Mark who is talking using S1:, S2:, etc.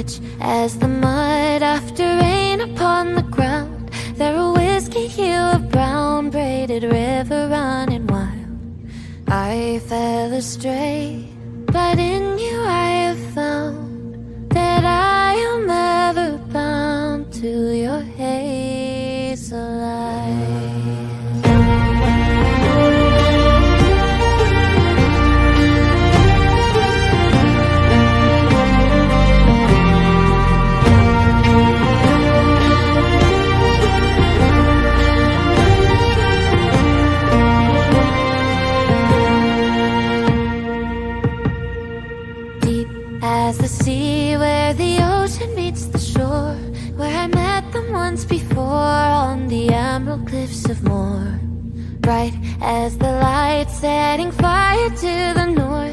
S1: Rich as the mud after rain upon the ground, there a whiskey hue of brown, braided river running wild. I fell astray, but in you I have found that I am ever bound to your hazel eyes. As the sea where the ocean meets the shore, where I met them once before on the emerald cliffs of Moher. Bright as the light setting fire to the north,